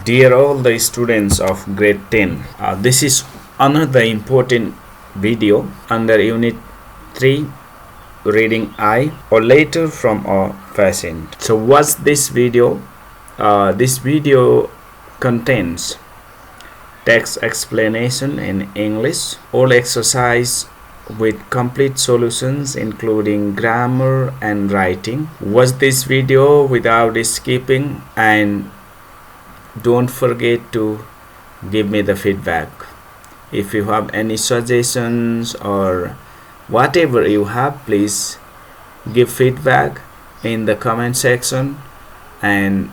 Dear all the students of grade 10, this is another important video under Unit 3 Reading I or Letter from a Patient. So what's this video? This video contains text explanation in English, all exercise with complete solutions including grammar and writing. Watch this video without skipping and don't forget to give me the feedback. If you have any suggestions or whatever you have, please give feedback in the comment section, and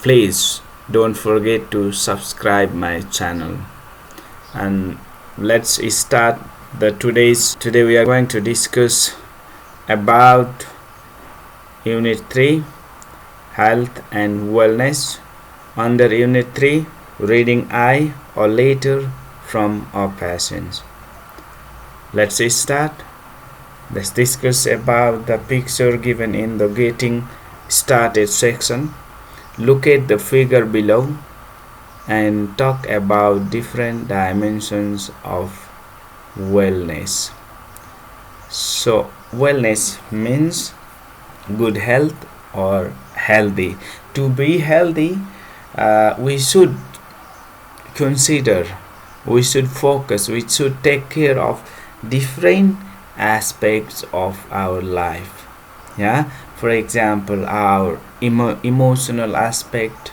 please don't forget to subscribe my channel. And let's start today we are going to discuss about Unit 3 Health and Wellness under Unit 3 Reading I or Letter from a Patient. Let's start. Let's discuss about the picture given in the Getting Started section. Look at the figure below and talk about different dimensions of wellness. So wellness means good health or healthy. To be healthy, we should consider, we should focus, we should take care of different aspects of our life. For example, our emotional aspect,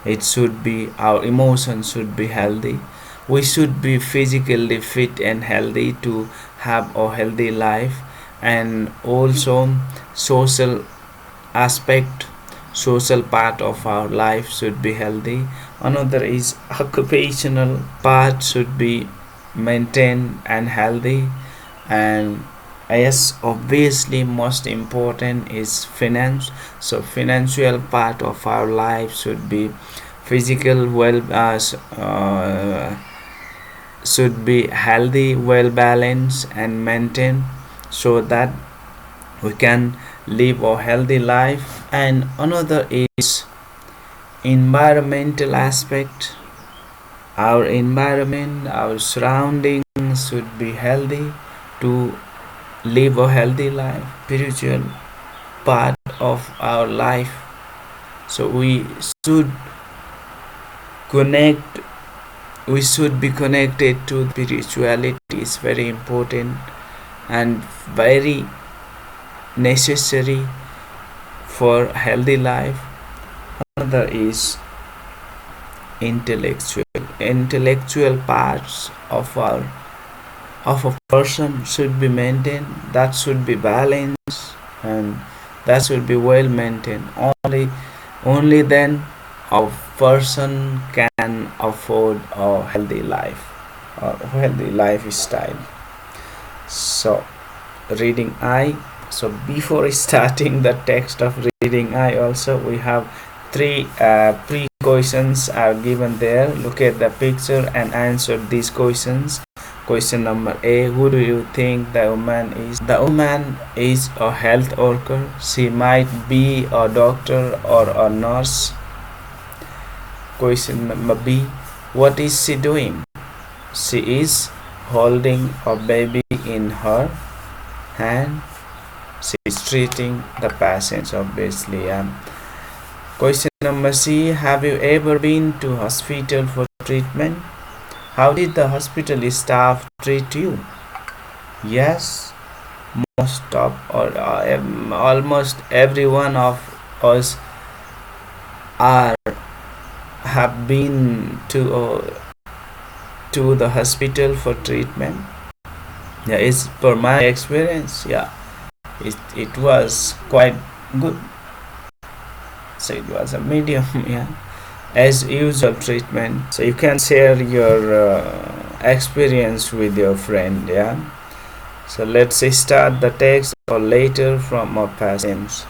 it should be, our emotions should be healthy. We should be physically fit and healthy to have a healthy life. And also social aspect, social part of our life should be healthy. Another is occupational part should be maintained and healthy. And yes, obviously most important is finance. So financial part of our life should be physical should be healthy, well balanced and maintained, so that we can live a healthy life. And another is environmental aspect. Our environment, our surroundings should be healthy to live a healthy life. Spiritual part of our life, so we should be connected to spirituality. Is very important and very necessary for healthy life. Another is intellectual parts of a person should be maintained. That should be balanced and that should be well maintained. Only then a person can afford a healthy life or healthy lifestyle. So reading I. So before starting the text of reading I, also we have three pre-questions are given there. Look at the picture and answer these questions. Question number A: who do you think the woman is? The woman is a health worker. She might be a doctor or a nurse. Question number B: what is she doing? She is holding a baby in her hand. She is treating the patients, obviously. Question number C: have you ever been to hospital for treatment? How did the hospital staff treat you? Yes, most of or almost every one of us have been to the hospital for treatment. It's per my experience. It was quite good. So it was a medium, as usual treatment. So you can share your experience with your friend. So let's start the text or letter from a patient.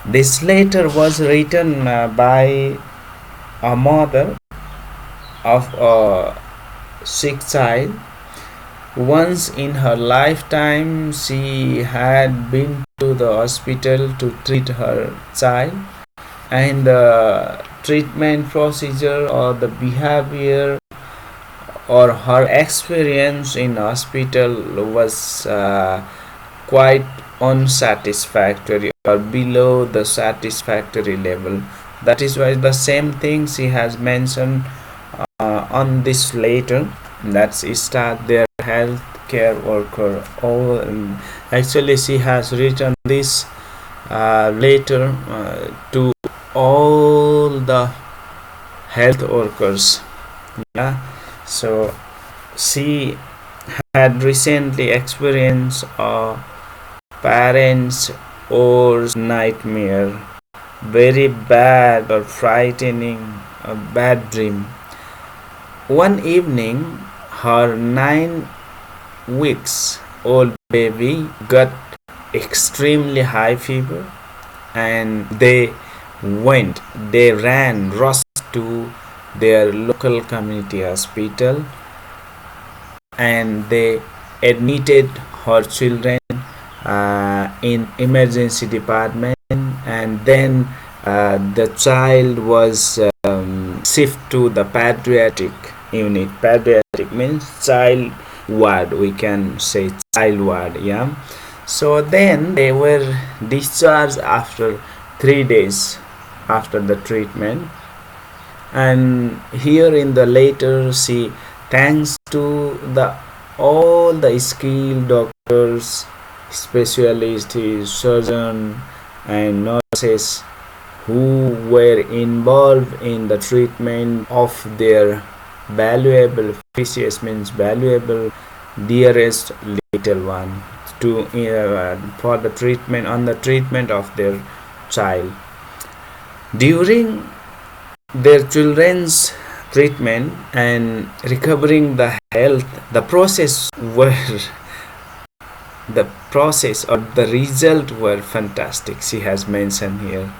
This letter was written by a mother of a sick child. Once in her lifetime, she had been to the hospital to treat her child, and the treatment procedure or the behavior or her experience in hospital was quite unsatisfactory or below the satisfactory level. That is why the same thing she has mentioned on this letter, that she start their healthcare worker. Actually she has written this letter to all the health workers. Yeah, so she had recently experienced a parent's worst nightmare, very bad or frightening, a bad dream. One evening, her 9 weeks old baby got extremely high fever, and they rushed to their local community hospital, and they admitted her children in emergency department, and then the child was shifted to the pediatric unit. Pediatric means child ward, we can say child ward. Yeah, so then they were discharged after 3 days after the treatment. And here in the letter she thanks to the all the skilled doctors, specialists, surgeon and nurses who were involved in the treatment of their valuable, precious means valuable, dearest little one, to for the treatment, on the treatment of their child. During their children's treatment and recovering the health, the process or the result were fantastic, she has mentioned here.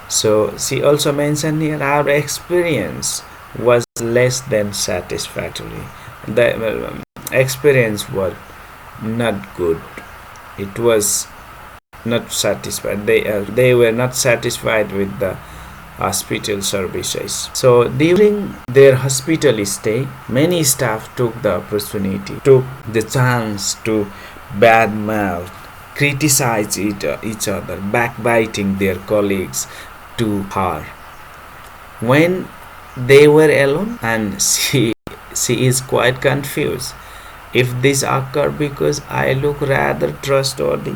So she also mentioned here, our experience was less than satisfactory. The experience was not good. It was not satisfied. They were not satisfied with the hospital services. So during their hospital stay, many staff took the opportunity, took the chance to badmouth, criticize each other, backbiting their colleagues to her. When they were alone, and she is quite confused. If this occurred because I look rather trustworthy,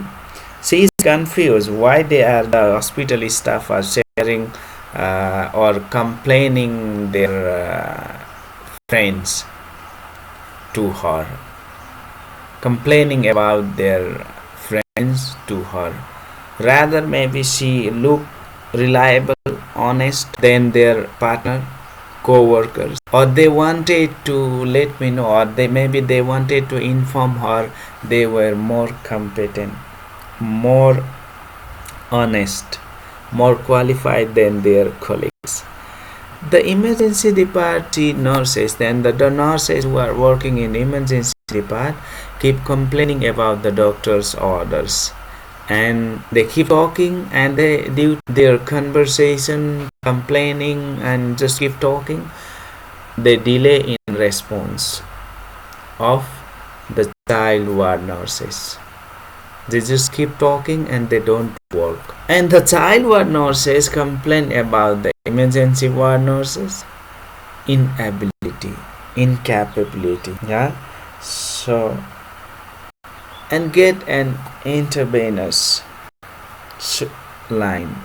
she is confused why the hospital staff are sharing or complaining their friends to her, complaining about their friends to her. Rather, maybe she looked reliable, honest than their partner, co-workers, or they wanted to let me know, or they wanted to inform her they were more competent, more honest, more qualified than their colleagues. The emergency department nurses, then the nurses who are working in emergency department, keep complaining about the doctor's orders, and they keep talking, and they do their conversation, complaining and just keep talking. They delay in response of the child ward nurses. They just keep talking and they don't work. And the child ward nurses complain about the emergency ward nurses inability, incapability. Yeah, so and get an intravenous line.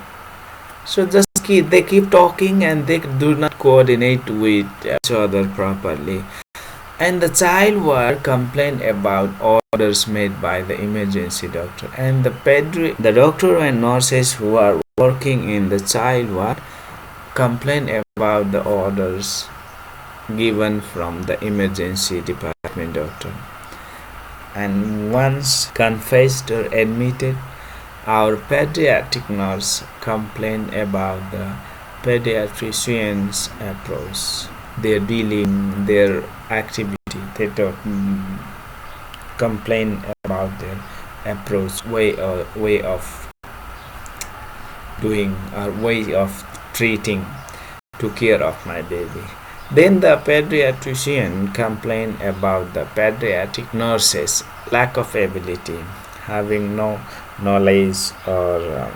So they keep talking and they do not coordinate with each other properly. And the child ward complain about orders made by the emergency doctor, and the doctor and nurses who are working in the child ward complain about the orders given from the emergency department doctor. And once confessed or admitted, our pediatric nurse complained about the pediatrician's approach, their dealing, their activity. They don't complain about their approach, way of doing, or way of treating took care of my baby. Then the pediatrician complained about the pediatric nurses' lack of ability, having no knowledge, or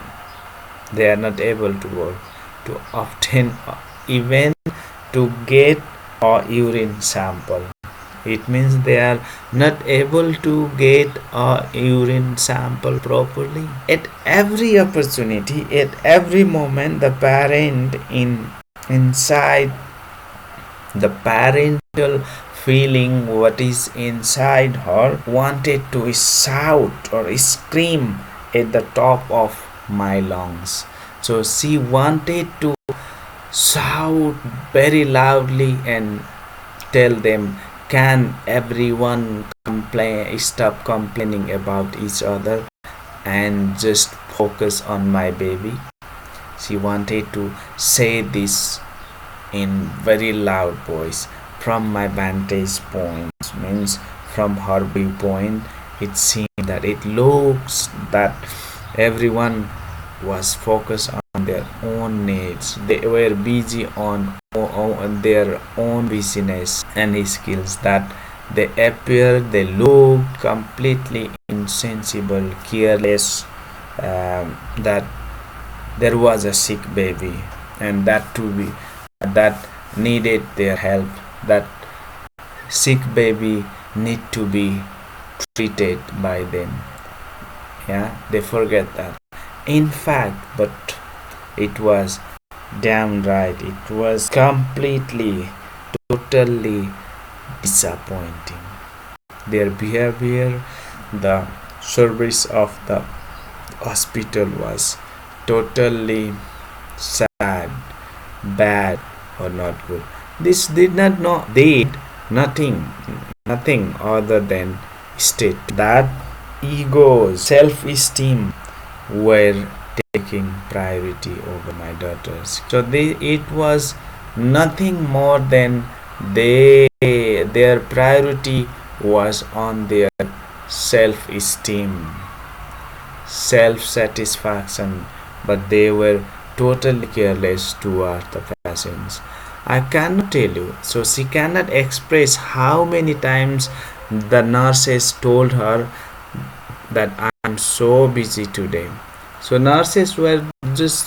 they are not able to work to obtain even to get a urine sample. It means they are not able to get a urine sample properly. At every opportunity, at every moment, the parent inside the parental feeling what is inside her wanted to shout or scream at the top of my lungs. So she wanted to shout very loudly and tell them, can everyone stop complaining about each other and just focus on my baby? She wanted to say this in very loud voice. From my vantage point, means from her viewpoint, it seemed that it looks that everyone was focused on their own needs. They were busy on their own business and skills, that they looked completely insensible, careless, that there was a sick baby, and that needed their help. That sick baby need to be treated by them. Yeah, they forget that. In fact, but it was damn right. It was completely, totally disappointing. Their behavior, the service of the hospital was totally sad, bad, or not good. This did not know did nothing other than state that ego, self-esteem were taking priority over my daughters. So it was nothing more than their priority was on their self-esteem, self-satisfaction, but they were totally careless towards the patients. I cannot tell you. So she cannot express how many times the nurses told her that I am so busy today. So nurses were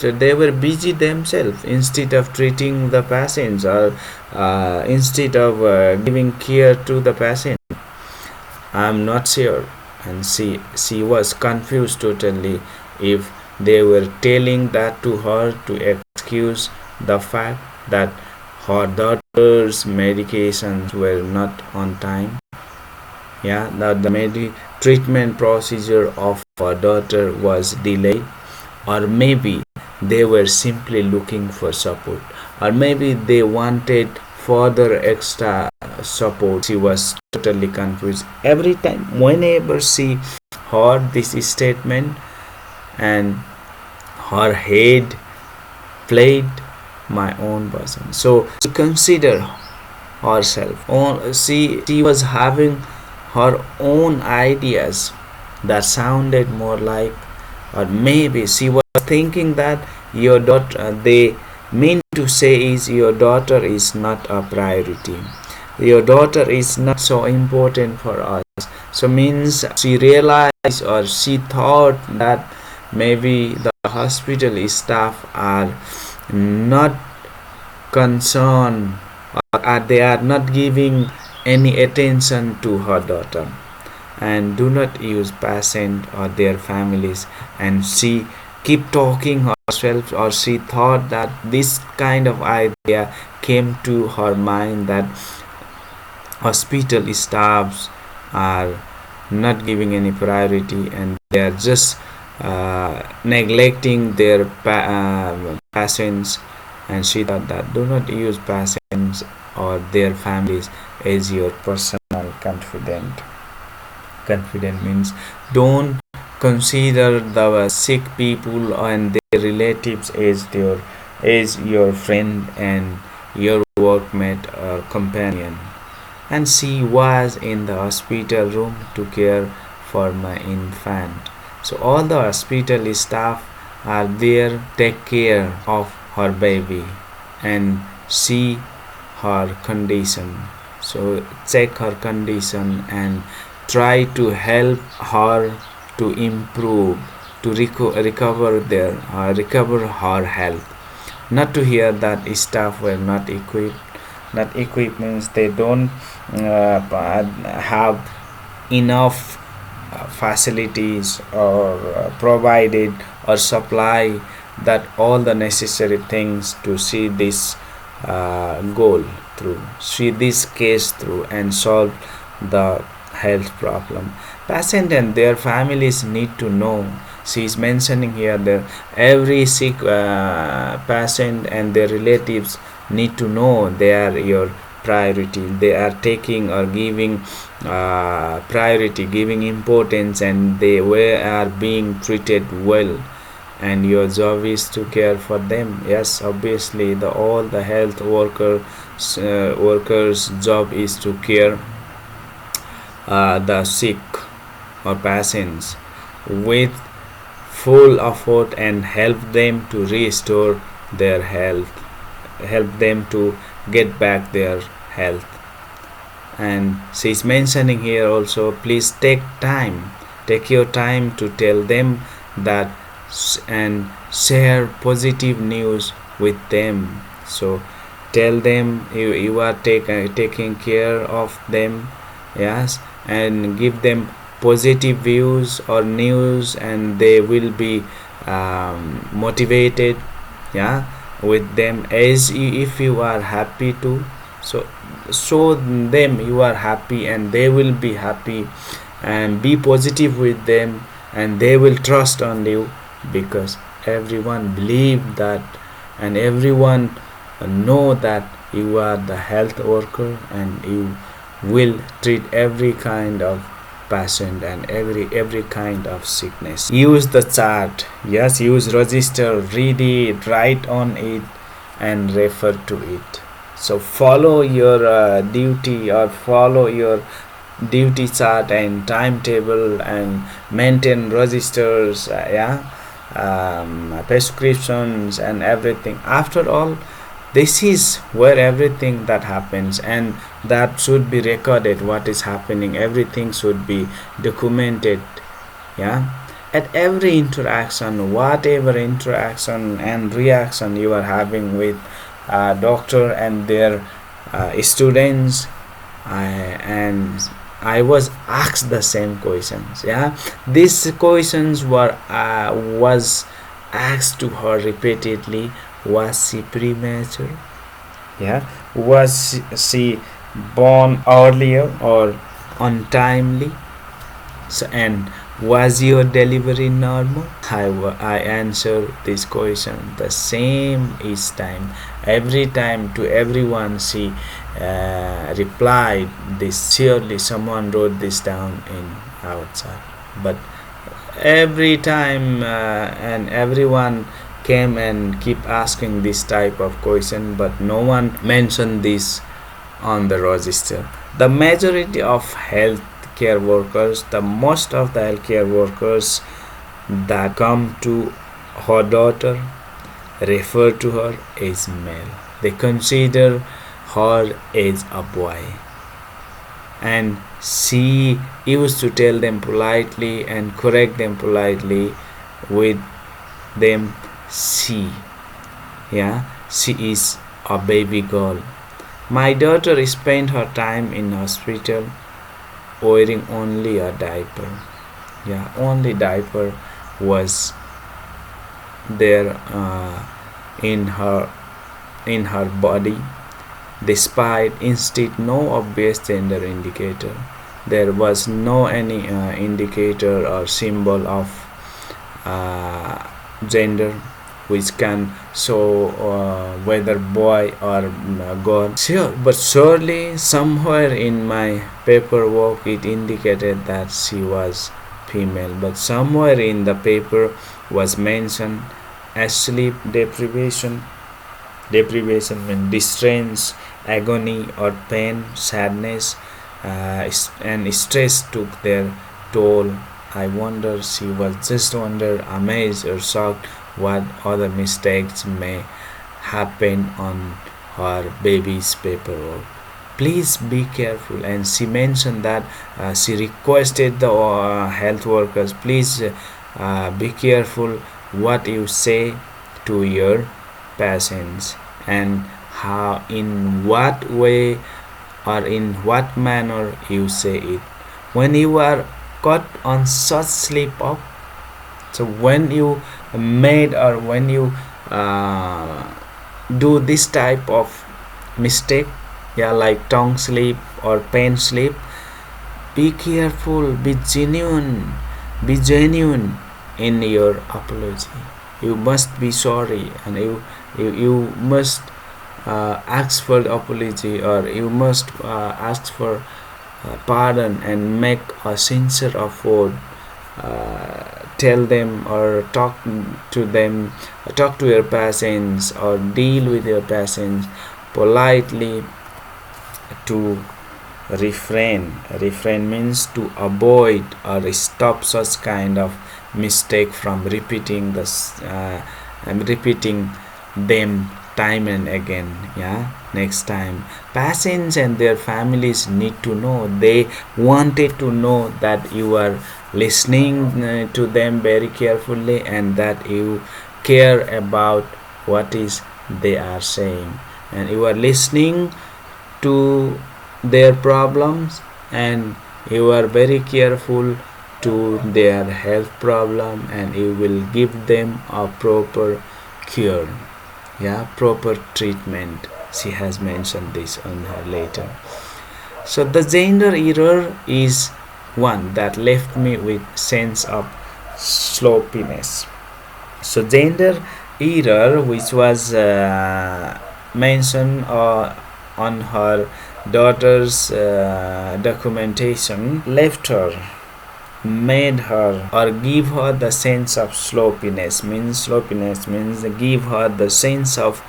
they were busy themselves instead of treating the patients, or instead of giving care to the patient. I am not sure, and she was confused totally if they were telling that to her to excuse the fact that her daughter's medications were not on time. Yeah, that the treatment procedure of her daughter was delayed, or maybe they were simply looking for support, or maybe they wanted further extra support. She was totally confused every time whenever she heard this statement, and her head played my own person. So she consider herself. She was having her own ideas that sounded more like, or maybe she was thinking that your daughter, they mean to say is your daughter is not a priority. Your daughter is not so important for us. So means she realized, or she thought that maybe the hospital staff are not concerned, or they are not giving any attention to her daughter, and do not use patient or their families. And she keep talking herself, or she thought that this kind of idea came to her mind, that hospital staffs are not giving any priority, and they are just neglecting their patients. And she thought that do not use patients or their families as your personal confident means don't consider the sick people and their relatives as your friend and your workmate or companion. And she was in the hospital room to care for my infant. So all the hospital staff are there take care of her baby, and see her condition. So check her condition and try to help her to improve, to recover her health. Not to hear that staff were not equipped. Not equipped means they don't have enough facilities or provided or supply that all the necessary things to see this goal through, see this case through and solve the health problem. Patient and their families need to know. She is mentioning here that every sick patient and their relatives need to know they are your priority. They are taking or giving priority, giving importance, and they are being treated well. And your job is to care for them. Yes, obviously, all the health workers' job is to care the sick or patients with full effort and help them to restore their health, help them to get back their health. And she's mentioning here also, please take your time to tell them that and share positive news with them. So tell them you are taking care of them. Yes, and give them positive views or news, and they will be motivated, yeah, with them. As if you are happy too, so show them you are happy and they will be happy, and be positive with them and they will trust on you, because everyone believe that and everyone know that you are the health worker and you will treat every kind of patient and every kind of sickness. Use the chart. Yes, use register, read it, write on it and refer to it. So follow your duty, or follow your duty chart and timetable and maintain registers, prescriptions and everything. After all, this is where everything that happens, and that should be recorded. What is happening, everything should be documented. Yeah, at every interaction, whatever interaction and reaction you are having with doctor and their students, I was asked the same questions. Yeah, these questions was asked to her repeatedly. Was she premature? Yeah, was she born earlier or untimely? So, and was your delivery normal? I answer this question the same each time. Every time to everyone she replied this. Surely someone wrote this down in our chat. But every time and everyone came and keep asking this type of question, but no one mentioned this on the register. The majority of healthcare workers, the most of the healthcare workers that come to her daughter refer to her as male. They consider her as a boy, and she used to tell them politely and correct them politely with them. She is a baby girl. My daughter spent her time in hospital wearing only a diaper. Yeah, only diaper was there in her body. Despite instead no obvious gender indicator, there was no any indicator or symbol of gender which can show whether boy or girl. Sure, but surely somewhere in my paperwork it indicated that she was female, but somewhere in the paper was mentioned as sleep deprivation. Deprivation means distress, agony or pain, sadness, and stress took their toll. I wonder she was just amazed or shocked what other mistakes may happened on her baby's paperwork. Please be careful. And she mentioned that she requested the health workers, please be careful what you say to your patients, and how, in what way or in what manner you say it. When you are caught on such slip up, so when you made or when you uh, do this type of mistake, yeah, like tongue slip or pen slip, be careful, be genuine in your apology. You must be sorry, and you must ask for apology, or you must ask for pardon and make a sincere effort. Tell them or talk to your patients or deal with your patients politely to refrain means to avoid or stop such kind of mistake from repeating them time and again. Yeah, next time patients and their families need to know, they wanted to know that you are listening to them very carefully, and that you care about what is they are saying, and you are listening to their problems, and you are very careful to their health problem, and you will give them a proper cure, yeah, proper treatment. She has mentioned this on her letter. So the gender error is one that left me with sense of sloppiness. So gender error, which was mentioned on her daughter's documentation, left her, made her or give her the sense of sloppiness means give her the sense of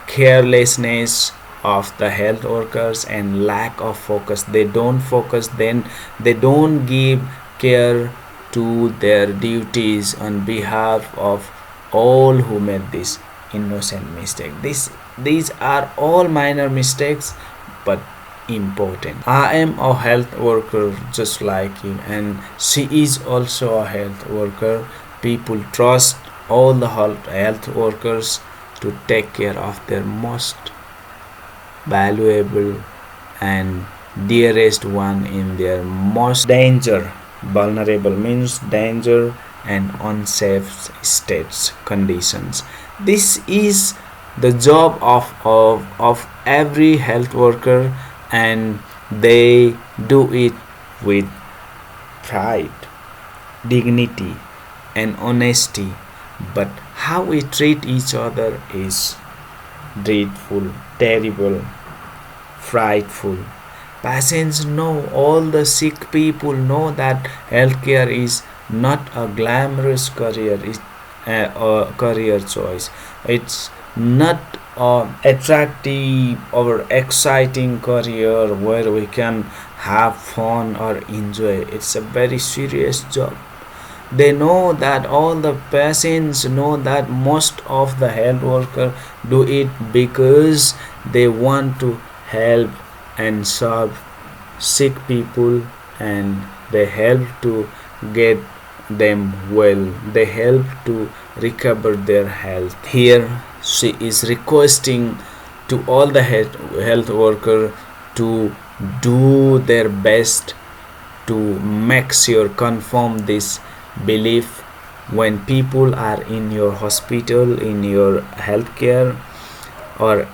carelessness of the health workers and lack of focus. They don't focus, then they don't give care to their duties on behalf of all who made this innocent mistake. These are all minor mistakes, but important. I am a health worker just like you, and she is also a health worker. People trust all the health workers to take care of their most valuable and dearest one in their most vulnerable means danger and unsafe states conditions. This is the job of every health worker, and they do it with pride, dignity, and honesty. But how we treat each other is dreadful, terrible, frightful. Patients know, all the sick people know that healthcare is not a glamorous career, it's a career choice. It's not an attractive or exciting career where we can have fun or enjoy. It's a very serious job. They know that, all the patients know that most of the health workers do it because they want to help and serve sick people, and they help to get them well, they help to recover their health. Here she is requesting to all the health worker to do their best to make sure, confirm this belief. When people are in your hospital, in your healthcare, or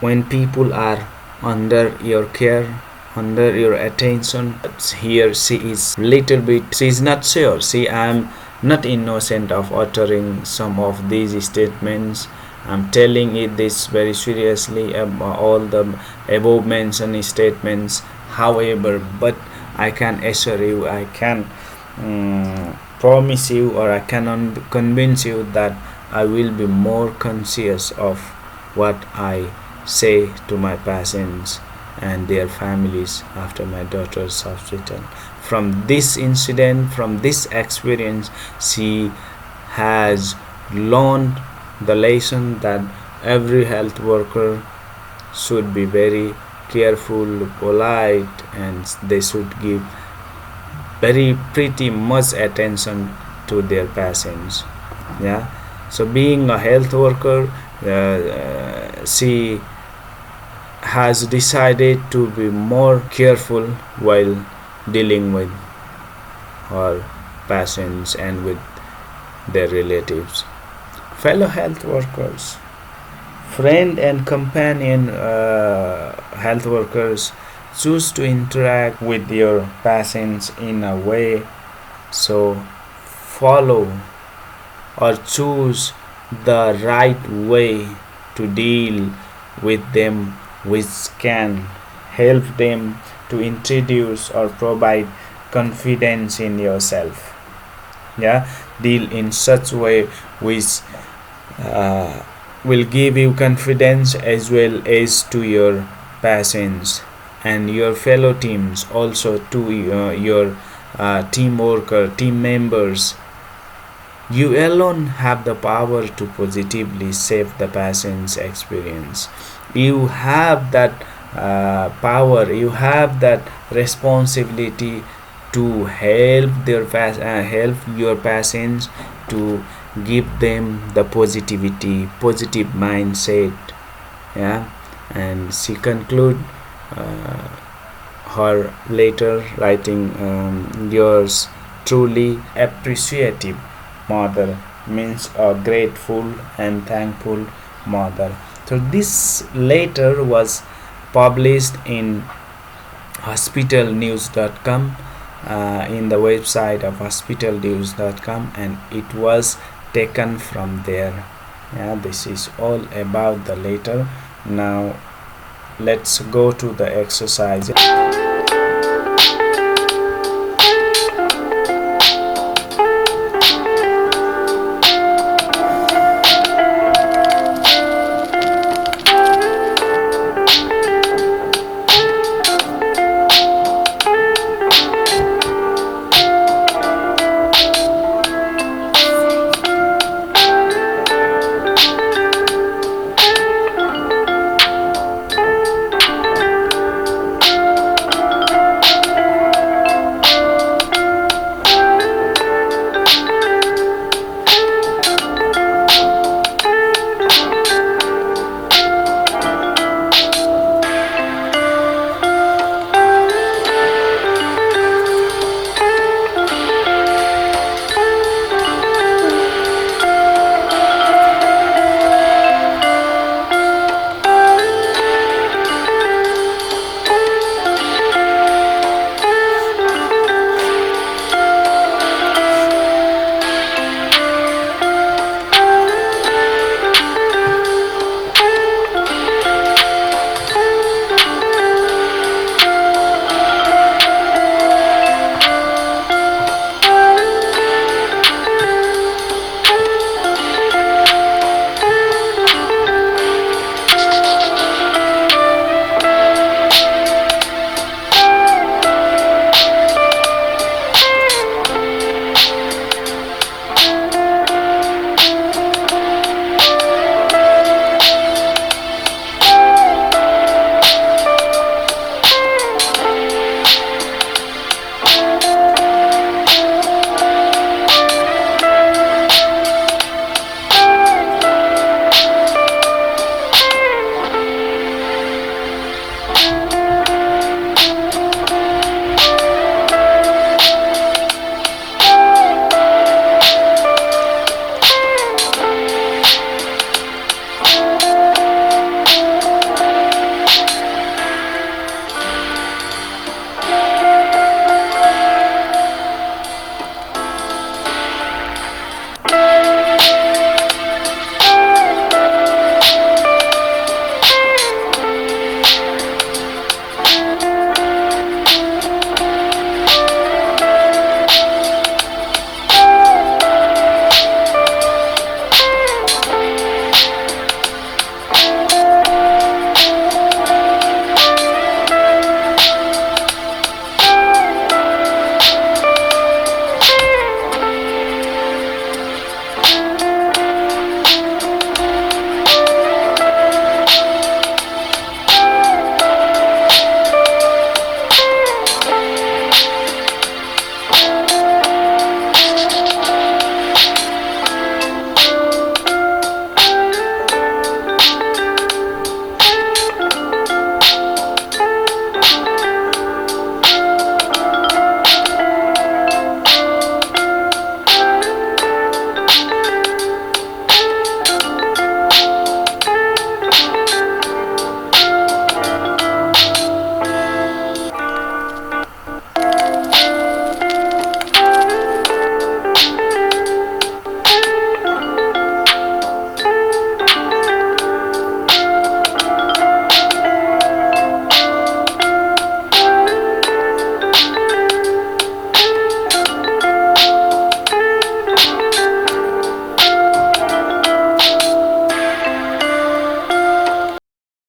when people are under your care, under your attention, here she is little bit, she is not sure. See, I am not innocent of uttering some of these statements. I'm telling it this very seriously about all the above mentioned statements. However, but I can assure you, I can promise you, or I can convince you that I will be more conscious of what I say to my patients and their families after my daughter's hospital. From this incident, from this experience, she has learned the lesson that every health worker should be very careful, polite, and they should give very pretty much attention to their patients. Yeah, so being a health worker, she has decided to be more careful while dealing with her patients and with their relatives. Fellow health workers, friend and companion health workers, choose to interact with your patients in a way, so follow or choose the right way to deal with them, which can help them to introduce or provide confidence in yourself. Yeah, deal in such way which will give you confidence as well as to your patients and your fellow teams, also to your team worker, team members. You alone have the power to positively save the patient's experience. You have that power, you have that responsibility to help your patients, to give them the positive mindset. Yeah, and she conclude uh, her letter writing, yours truly appreciative mother means a grateful and thankful mother. So this letter was published in hospitalnews.com, in the website of hospitalnews.com, and it was taken from there. Yeah, this is all about the letter. Now let's go to the exercise.